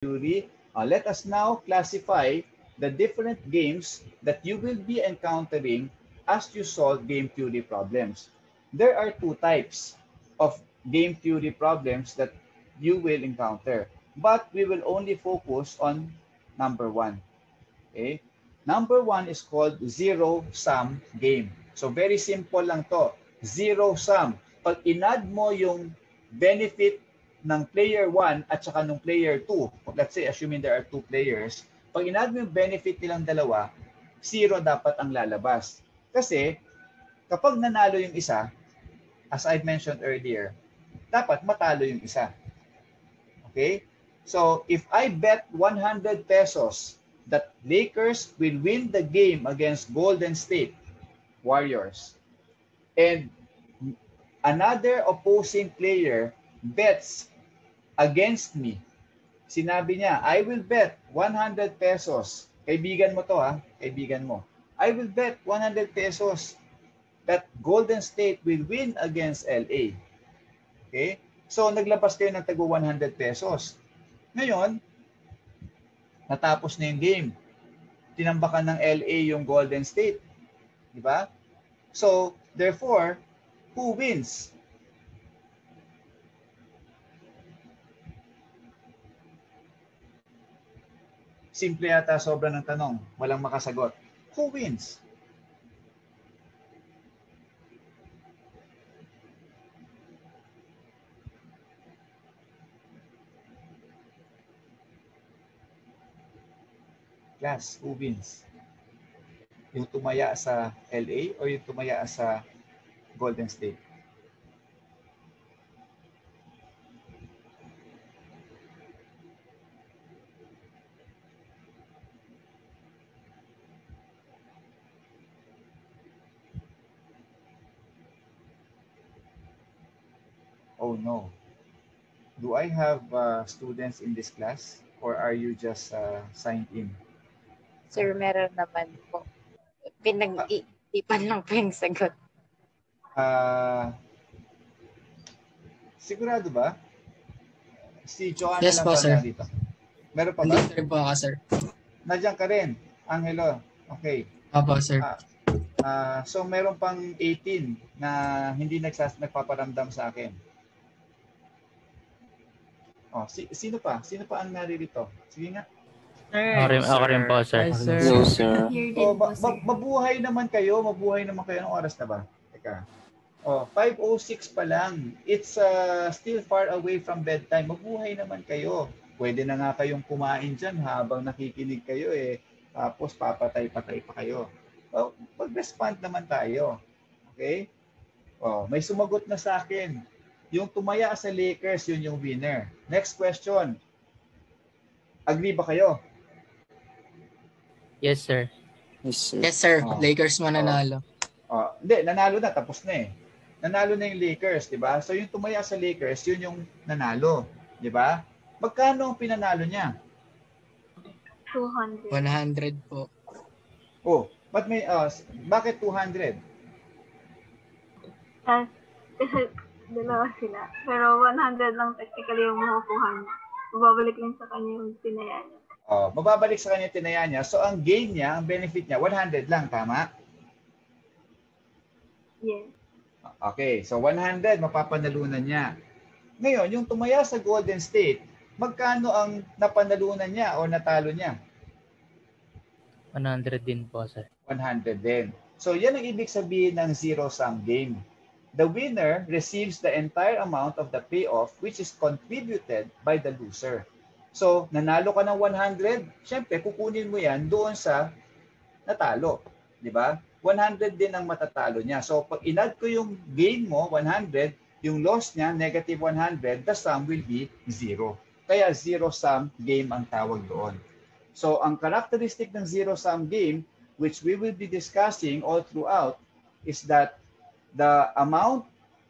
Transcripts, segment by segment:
theory. Let us now classify the different games that you will be encountering as you solve game theory problems. There are two types of game theory problems that you will encounter, but we will only focus on number one. Okay? Number one is called zero-sum game. So very simple lang to. Zero-sum. Pag inad mo yung benefit ng player 1 at saka ng player 2, let's say assuming there are two players, pag inad mo yung benefit nilang dalawa, zero dapat ang lalabas. Kasi kapag nanalo yung isa, as I mentioned earlier, dapat matalo yung isa. Okay? So if I bet 100 pesos that Lakers will win the game against Golden State Warriors, and another opposing player bets against me, sinabi niya, I will bet 100 pesos. Kaibigan mo to ha, kaibigan mo. I will bet 100 pesos that Golden State will win against LA. Okay? So naglabas kayo ng tago 100 pesos. Ngayon, natapos na yung game. Tinambakan ng LA yung Golden State. Di ba? So, therefore, who wins? Simple yata sobra ng tanong. Walang makasagot. Who wins? Class, who wins? Yung tumaya sa LA o yung tumaya sa Golden State? Oh no. Do I have students in this class or are you just signed in? Sir, meron naman po. Pinag-iipan lang po yung sagot. Sigurado ba? Si Joanna Yes lang po, sir. dito. Meron pa ba? Nandito rin po ako, sir. Nandiyan ka rin, Angelo. Okay. Opo, sir. So meron pang 18 na hindi nagpaparamdam sa akin. Oh, sino pa? Sino pa ang naririto? Sige nga. Ako rin po, sir. Hi, sir. No, sir. Oh, mabuhay naman kayo. Mabuhay naman kayo. Anong oras na ba? Teka. Oh, 5:06 pa lang. It's still far away from bedtime. Mabuhay naman kayo. Pwede na nga kayong kumain dyan habang nakikinig kayo eh. Tapos papatay-patay pa kayo. Oh, mag-respond naman tayo. Okay? Oh, may sumagot na sa akin. Yung tumaya sa Lakers, yun yung winner. Next question. Agree ba kayo? Yes, sir. Yes, sir. Yes, sir. Oh. Lakers mananalo. Hindi, nanalo na. Tapos na eh. Nanalo na yung Lakers, di ba? So yung tumaya sa Lakers, yun yung nanalo. Di ba? Magkano ang pinanalo niya? 200. 100 po. Oh, bakit 200? Kasi dalawa sila. Pero 100 lang technically yung makukuha niya. Babalik lang sa kanya yung tinaya niya. Oh, mababalik sa kanya yung tinaya niya. So ang gain niya, ang benefit niya, 100 lang, tama? Yes. Okay, so 100 mapapanalunan niya. Ngayon, yung tumaya sa Golden State, magkano ang napanalunan niya o natalo niya? 100 din po, sir. 100 din. So yan ang ibig sabihin ng zero-sum game. The winner receives the entire amount of the payoff which is contributed by the loser. So, nanalo ka ng 100, syempre kukunin mo yan doon sa natalo. Di ba? 100 din ang matatalo niya. So, pag inad ko yung gain mo, 100, yung loss niya, negative 100, the sum will be 0. Kaya zero-sum game ang tawag doon. So, ang characteristic ng zero-sum game, which we will be discussing all throughout, is that the amount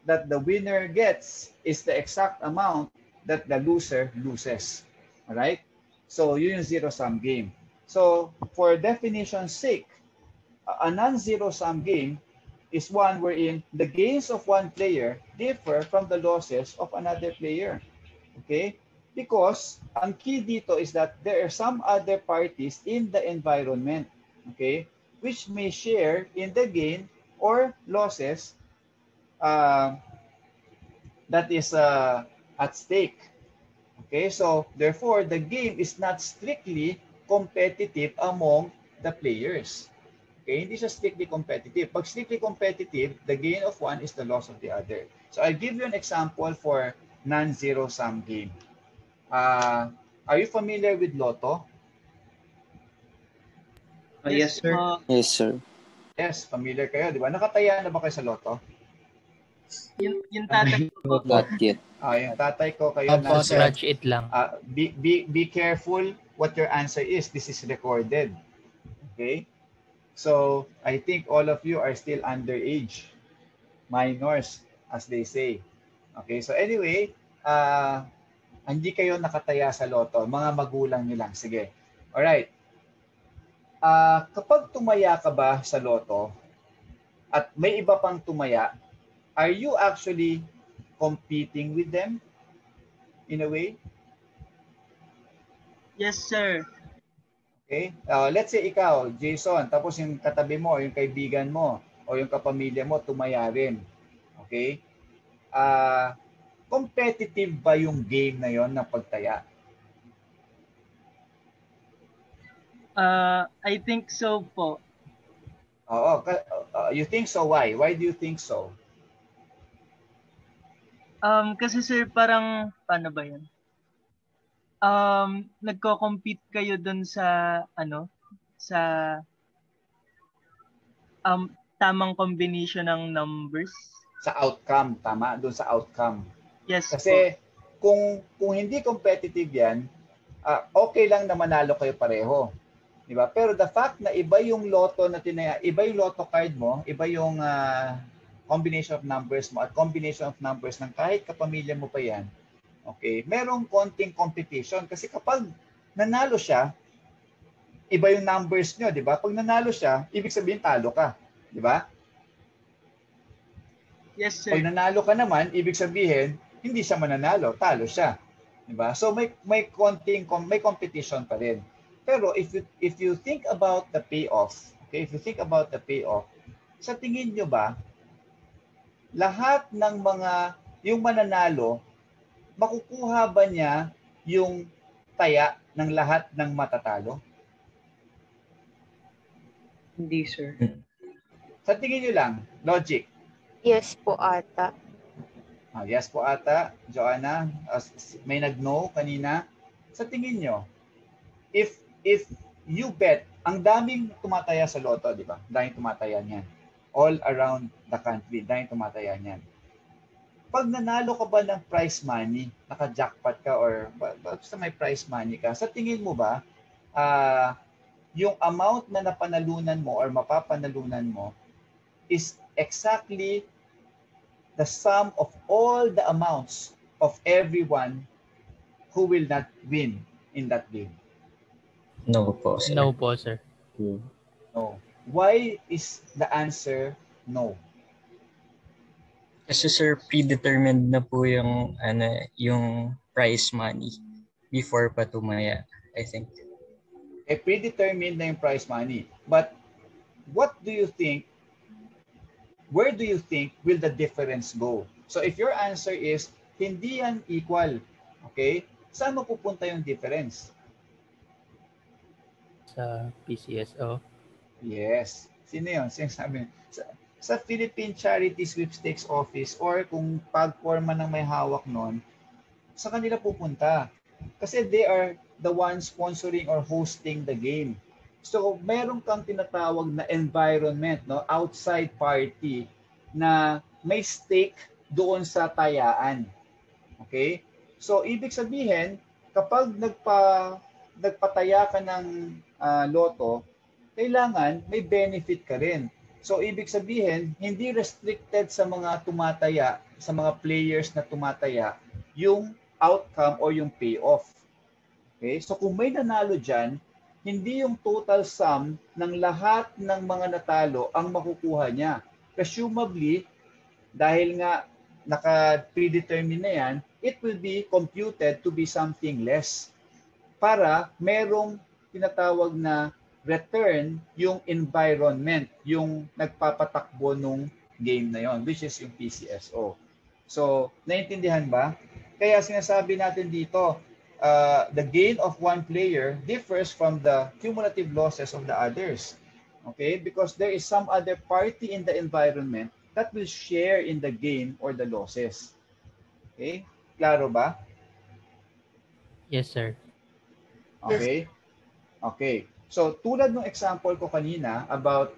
that the winner gets is the exact amount that the loser loses. All right? So, yun yung zero-sum game. So, for definition's sake, a non-zero-sum game is one wherein the gains of one player differ from the losses of another player. Okay? Because ang key dito is that there are some other parties in the environment, okay, which may share in the gain or losses that is at stake. Okay, so therefore, the game is not strictly competitive among the players. Okay, hindi siya strictly competitive. Pag strictly competitive, the gain of one is the loss of the other. So I'll give you an example for non-zero sum game. Are you familiar with Lotto? Yes, sir. Yes, sir. Yes, familiar kayo, di ba? Nakataya na ba kayo sa Lotto? Yung tatay ko po. Not yet. Yung tatay ko kayo Opo, na sir. Scratch it lang. be careful what your answer is. This is recorded. Okay? So, I think all of you are still underage. Minors, as they say. Okay, so anyway, hindi kayo nakataya sa Lotto. Mga magulang nyo lang. Sige. Alright. Kapag tumaya ka ba sa Lotto at may iba pang tumaya, are you actually competing with them in a way? Yes, sir. Okay? Let's say ikaw, Jason, tapos yung katabi mo, yung kaibigan mo, o yung kapamilya mo, tumaya rin. Okay? Competitive ba yung game na yon ng pagtaya? I think so po. Oo. You think so? Why? Why do you think so? Kasi sir, parang, paano ba yun? Nagko-compete kayo dun sa, sa tamang combination ng numbers. Sa outcome, tama? Doon sa outcome. Yes Kasi kung hindi competitive yan, okay lang na manalo kayo pareho. Di ba? Pero the fact na iba yung loto na iba yung loto card mo, iba yung combination of numbers mo at combination of numbers ng kahit kapamilya mo pa yan, okay, merong konting competition kasi kapag nanalo siya, iba yung numbers nyo, di ba? Pag nanalo siya, ibig sabihin talo ka, di ba? Yes, sir. Pag nanalo ka naman, ibig sabihin hindi siya mananalo, talo siya. Di ba? So may competition pa rin. Pero if you think about the payoff, okay, if you think about the payoff, sa tingin nyo ba lahat ng yung mananalo, makukuha ba niya yung taya ng lahat ng matatalo? Hindi, sir. Sa tingin nyo lang, logic. Yes po ata. Yes po ata, Joanna. May nag-no kanina. Sa tingin nyo, if you bet, ang daming tumataya sa Lotto, di ba? Daming tumataya niyan. All around the country, daming tumataya niyan. Pag nanalo ka ba ng prize money, naka-jackpot ka or basta may prize money ka, sa tingin mo ba, yung amount na napanalunan mo or mapapanalunan mo is exactly the sum of all the amounts of everyone who will not win in that game? No po, sir. No po, sir. No. Why is the answer no? Kasi sir, predetermined na po yung prize money before pa tumaya, I think. Predetermined na yung prize money. But what do you think, where do you think will the difference go? So if your answer is, hindi yan equal, okay, saan mapupunta yung difference? Sa PCSO. Yes. Sino yun? Sino sabi? Sa Philippine Charity Sweepstakes Office or kung pag-forma ng may hawak nun, sa kanila pupunta. Kasi they are the ones sponsoring or hosting the game. So, meron kang tinatawag na environment, no, outside party na may stake doon sa tayaan. Okay? So, ibig sabihin, kapag nagpataya ka ng loto, kailangan may benefit ka rin. So, ibig sabihin, hindi restricted sa mga tumataya, sa mga players na tumataya, yung outcome or yung payoff. Okay? So, kung may nanalo dyan, hindi yung total sum ng lahat ng mga natalo ang makukuha niya. Presumably, dahil nga naka-predetermine na yan, it will be computed to be something less para merong tinatawag na return yung environment, yung nagpapatakbo nung game na yon, which is yung PCSO. So, naintindihan ba? Kaya sinasabi natin dito, the gain of one player differs from the cumulative losses of the others. Okay? Because there is some other party in the environment that will share in the gain or the losses. Okay? Klaro ba? Yes, sir. Okay? Okay. So, tulad ng example ko kanina about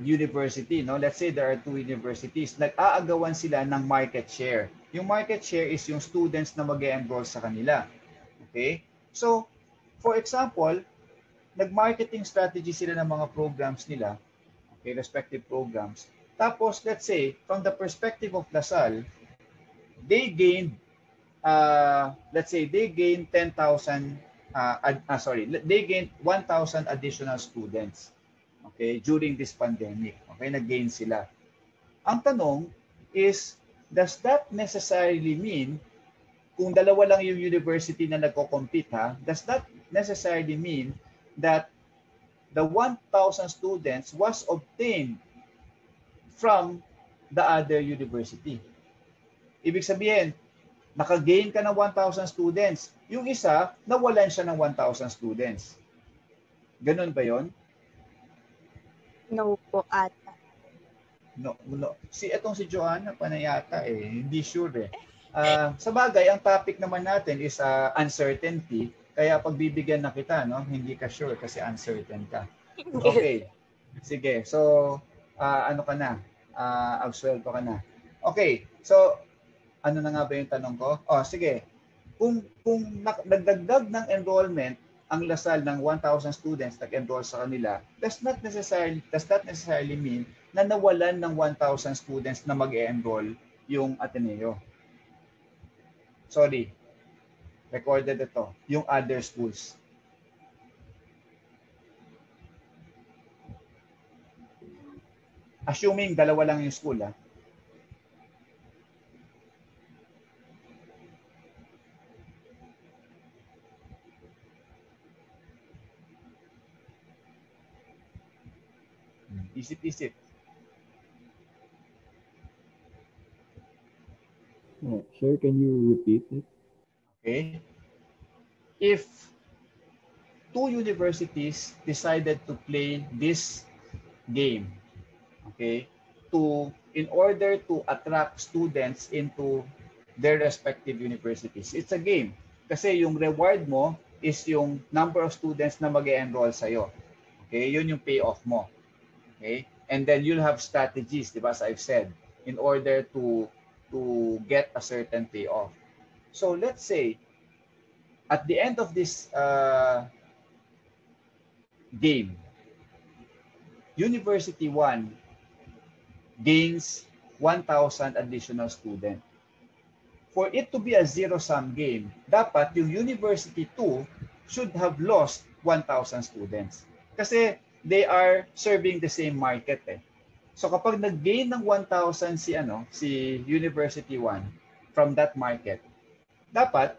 university, no? Let's say there are two universities. Nag-aagawan sila ng market share. Yung market share is yung students na mag-enroll sa kanila. Okay? So, for example, nag-marketing strategy sila ng mga programs nila, okay, respective programs. Tapos, let's say, from the perspective of LaSalle, they gained, let's say, they gained 10,000, they gained 1,000 additional students, okay, during this pandemic. Okay, nag-gain sila. Ang tanong is, does that necessarily mean, kung dalawa lang yung university na nagko-compete, does that necessarily mean that the 1,000 students was obtained from the other university? Ibig sabihin, naka-gain ka ng 1,000 students. Yung isa, nawalan siya ng 1,000 students. Ganun ba yon? No po ata. No. Etong si Joanna pa na yata hindi sure eh. Sa bagay, ang topic naman natin is uncertainty. Kaya pagbibigyan na kita, no? Hindi ka sure kasi uncertain ka. Okay. Sige. So, ano ka na? Absuelto ka na. Okay. So, ano na nga ba yung tanong ko? Sige. Kung nagdagdag ng enrollment ang LaSalle ng 1,000 students nag-enroll sa kanila, does that necessarily mean na nawalan ng 1,000 students na mag-e-enroll yung Ateneo? Sorry. Recorded ito. Yung other schools. Assuming dalawa lang yung school, Isip-isip. Sir, can you repeat it? Okay. If two universities decided to play this game, okay, in order to attract students into their respective universities, it's a game. Kasi yung reward mo is yung number of students na mag-e-enroll sa'yo. Okay, yun yung payoff mo. Okay, and then you'll have strategies, di ba, as I've said, in order to get a certain payoff. So let's say, at the end of this game, University 1 gains 1,000 additional students. For it to be a zero-sum game, dapat yung University 2 should have lost 1,000 students. Kasi they are serving the same market eh. So kapag nag-gain ng 1,000 si University 1 from that market, dapat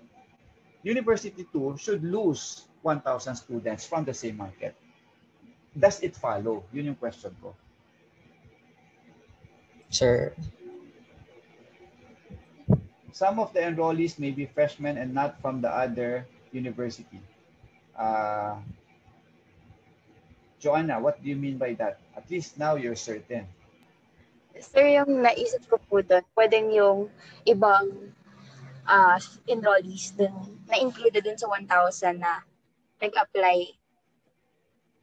University 2 should lose 1,000 students from the same market. Does it follow? Yun yung question ko. Sir. Some of the enrollees may be freshmen and not from the other university. Joanna, what do you mean by that? At least now you're certain. Sir, yung naisip ko po doon, pwedeng yung ibang enrollees dun, na-included dun sa 1,000 na nag-apply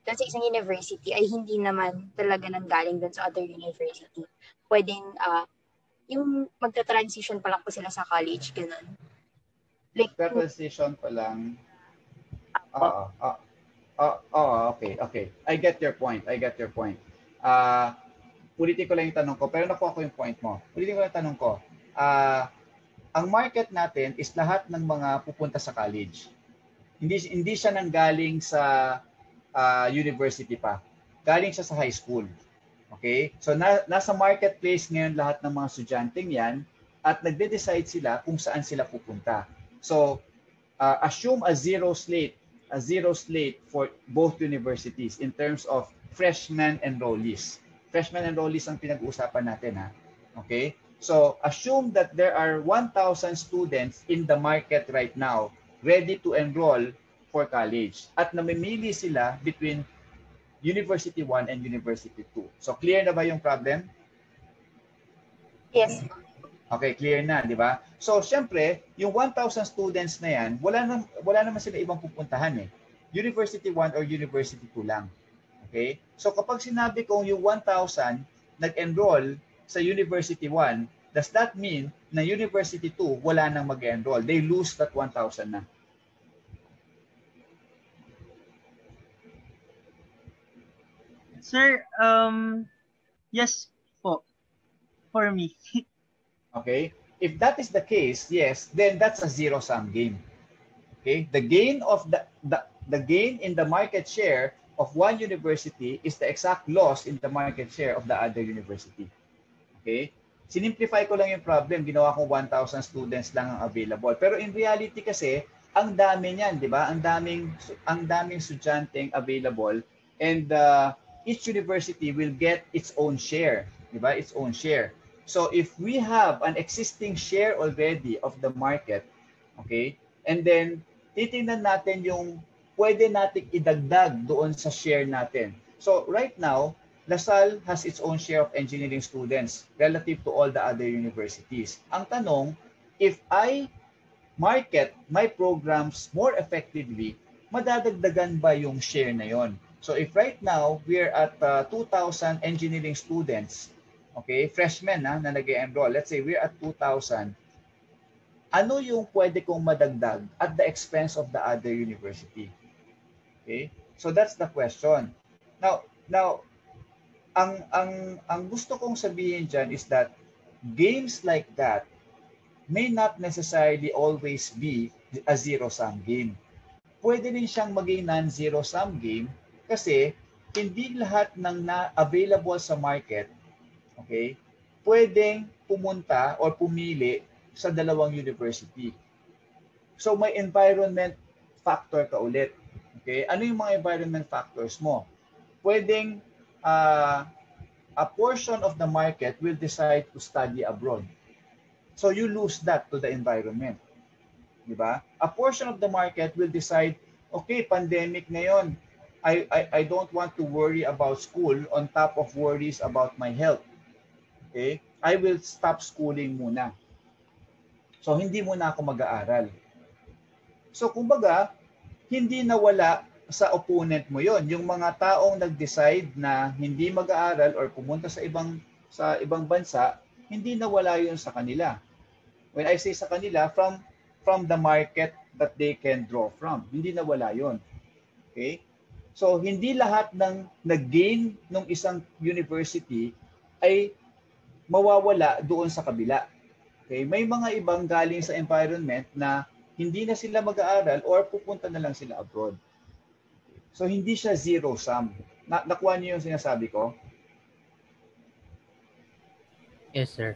dun sa isang university ay hindi naman talaga nanggaling dun sa other university. Pwedeng yung magta-transition pa lang po sila sa college, ganun. Like, Transition pa lang. Okay. I get your point. Ulitin ko lang yung tanong ko, pero nakuha ko yung point mo. Ulitin ko lang yung tanong ko. Ang market natin is lahat ng mga pupunta sa college. Hindi siya nanggaling sa university pa. Galing siya sa high school. Okay? So nasa marketplace ngayon lahat ng mga estudyanteng yan at nagde-decide sila kung saan sila pupunta. So, assume a zero slate for both universities in terms of freshman enrollees. Freshman enrollees ang pinag-uusapan natin, ha? Okay? So, assume that there are 1,000 students in the market right now ready to enroll for college at namimili sila between University 1 and University 2. So, clear na ba yung problem? Yes. Okay, clear na, di ba? So, syempre, yung 1,000 students na yan, wala naman sila ibang pupuntahan eh. University 1 or University 2 lang. Okay? So, kapag sinabi kong yung 1,000 nag-enroll sa University 1, does that mean na University 2 wala nang mag-enroll? They lose that 1,000 na. Sir, yes po. For me. Okay? If that is the case, yes, then that's a zero-sum game. Okay? The gain of the gain in the market share of one university is the exact loss in the market share of the other university. Okay? Sinimplify ko lang yung problem, ginawa kong 1,000 students lang ang available. Pero in reality kasi, ang dami niyan, di ba? Ang daming estudyanteng available, and each university will get its own share, di ba? Its own share. So if we have an existing share already of the market, okay, and then titingnan natin yung pwede nating idagdag doon sa share natin. So right now, LaSalle has its own share of engineering students relative to all the other universities. Ang tanong, if I market my programs more effectively, madadagdagan ba yung share na yon? So if right now, we're at 2,000 engineering students, okay, freshmen na nag-enroll, let's say we're at 2,000, ano yung pwede kong madagdag at the expense of the other university? Okay? So that's the question. Now ang gusto kong sabihin dyan is that games like that may not necessarily always be a zero-sum game. Pwede rin siyang maging non-zero-sum game kasi hindi lahat ng na-available sa market, okay, pwedeng pumunta or pumili sa dalawang university. So may environment factor ka ulit. Okay? Ano yung mga environment factors mo? Pwedeng a portion of the market will decide to study abroad. So you lose that to the environment. Diba? A portion of the market will decide, okay, pandemic ngayon, I don't want to worry about school on top of worries about my health. Okay? I will stop schooling muna. So hindi muna ako mag-aaral. So kumbaga, hindi nawala sa opponent mo yon. Yung mga taong nag-decide na hindi mag-aaral or pumunta sa ibang bansa, hindi nawala yon sa kanila. When I say sa kanila, from the market that they can draw from. Hindi nawala yon. Okay? So hindi lahat ng nag-gain ng isang university ay mawawala doon sa kabila. Okay? May mga ibang galing sa environment na hindi na sila mag-aaral or pupunta na lang sila abroad. So hindi siya zero sum. Nakuha niyo yung sinasabi ko? Yes, sir.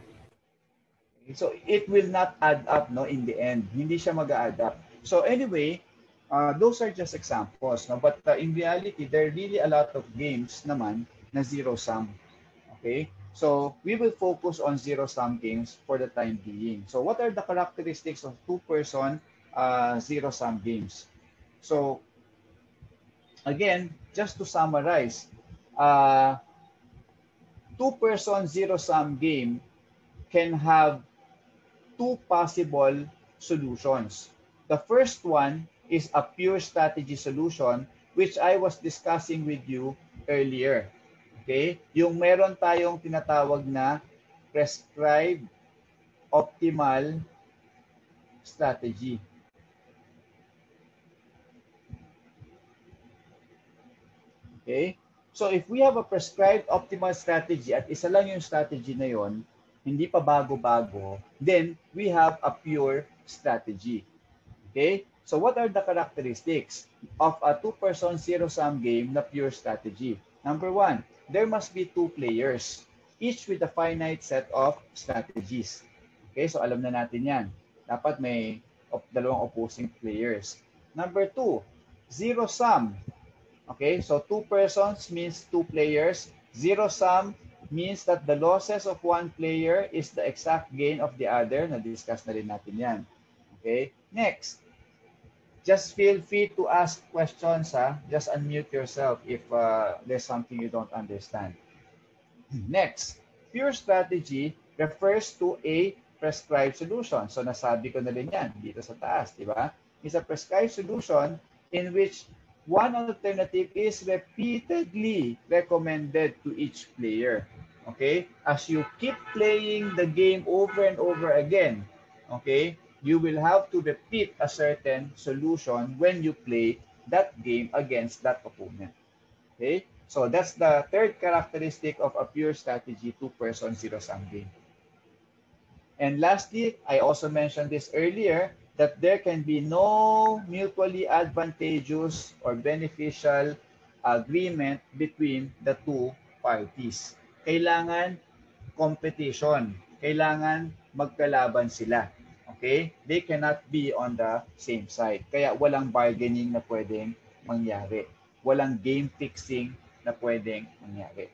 So it will not add up, no, in the end. Hindi siya mag-add up. So anyway, those are just examples, no? But in reality, there are really a lot of games naman na zero sum. Okay? So we will focus on zero sum games for the time being. So what are the characteristics of two-person zero sum games? So again, just to summarize, two-person zero sum game can have two possible solutions. The first one is a pure strategy solution, which I was discussing with you earlier. Okay? Yung meron tayong tinatawag na prescribed optimal strategy. Okay? So if we have a prescribed optimal strategy at isa lang yung strategy na yon, hindi pa bago-bago, then we have a pure strategy. Okay? So what are the characteristics of a two-person zero-sum game na pure strategy? Number one, there must be two players, each with a finite set of strategies. Okay, so alam na natin yan. Dapat may dalawang opposing players. Number 2, zero sum. Okay, so 2 persons means 2 players. Zero sum means that the losses of one player is the exact gain of the other. Na-discuss na rin natin yan. Okay, next. Just feel free to ask questions. Just unmute yourself if there's something you don't understand. Next, pure strategy refers to a prescribed solution. So nasabi ko na rin yan dito sa taas, di ba? It's a prescribed solution in which one alternative is repeatedly recommended to each player. Okay? As you keep playing the game over and over again, okay, you will have to repeat a certain solution when you play that game against that opponent. Okay? So that's the third characteristic of a pure strategy 2-person zero-sum game. And lastly, I also mentioned this earlier, that there can be no mutually advantageous or beneficial agreement between the two parties. Kailangan competition. Kailangan magkalaban sila. Okay? They cannot be on the same side. Kaya walang bargaining na pwedeng mangyari. Walang game fixing na pwedeng mangyari.